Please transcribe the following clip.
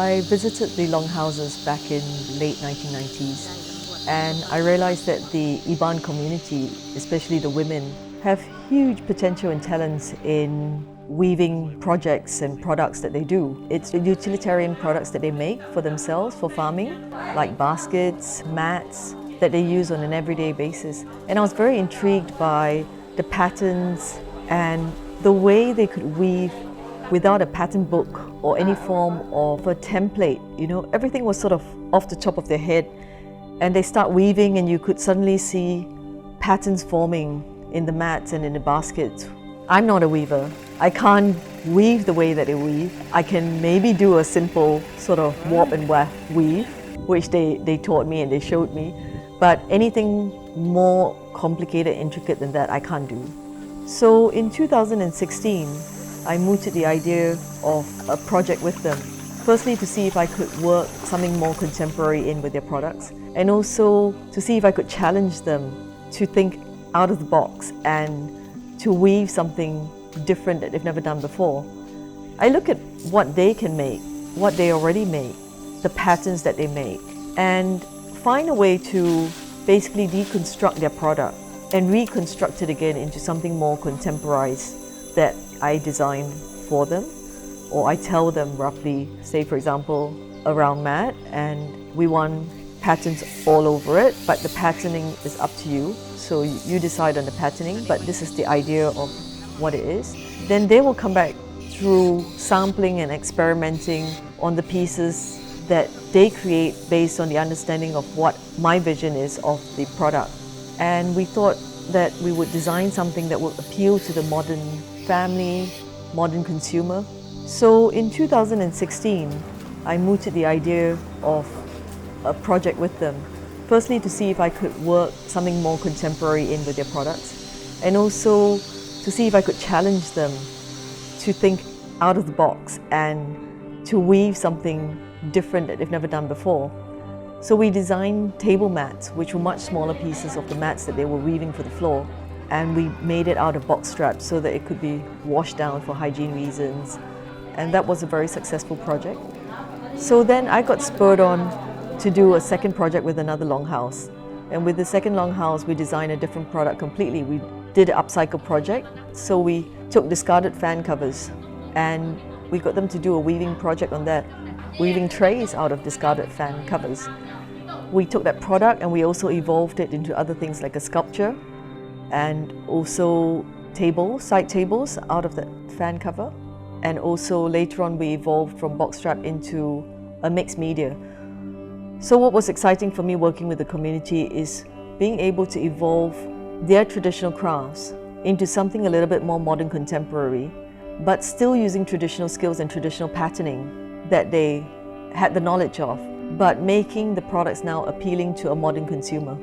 I visited the longhouses back in late 1990s, and I realized that the Iban community, especially the women, have huge potential and talents in weaving projects and products that they do. It's the utilitarian products that they make for themselves for farming, like baskets, mats, that they use on an everyday basis. And I was very intrigued by the patterns and the way they could weave without a pattern book or any form of a template. You know, everything was sort of off the top of their head, and they start weaving and you could suddenly see patterns forming in the mats and in the baskets. I'm not a weaver. I can't weave the way that they weave. I can maybe do a simple sort of warp and weft weave, which they taught me and they showed me, but anything more complicated, intricate than that, I can't do. So in 2016, I mooted the idea of a project with them. Firstly, to see if I could work something more contemporary in with their products, and also to see if I could challenge them to think out of the box and to weave something different that they've never done before. I look at what they can make, what they already make, the patterns that they make, and find a way to basically deconstruct their product and reconstruct it again into something more contemporized that I design for them, or I tell them roughly, say for example, a round mat, and we want patterns all over it, but the patterning is up to you. So you decide on the patterning, but this is the idea of what it is. Then they will come back through sampling and experimenting on the pieces that they create based on the understanding of what my vision is of the product. And we thought that we would design something that would appeal to the modern family, modern consumer. So in 2016, I mooted the idea of a project with them. Firstly, to see if I could work something more contemporary in with their products, and also to see if I could challenge them to think out of the box and to weave something different that they've never done before. So we designed table mats, which were much smaller pieces of the mats that they were weaving for the floor, and we made it out of box straps so that it could be washed down for hygiene reasons, and that was a very successful project. So then I got spurred on to do a second project with another longhouse, and with the second longhouse we designed a different product completely. We did an upcycle project, so we took discarded fan covers and we got them to do a weaving project on that, weaving trays out of discarded fan covers. We took that product and we also evolved it into other things like a sculpture and also tables, side tables out of that fan cover. And also later on we evolved from box strap into a mixed media. So what was exciting for me working with the community is being able to evolve their traditional crafts into something a little bit more modern contemporary, but still using traditional skills and traditional patterning that they had the knowledge of, but making the products now appealing to a modern consumer.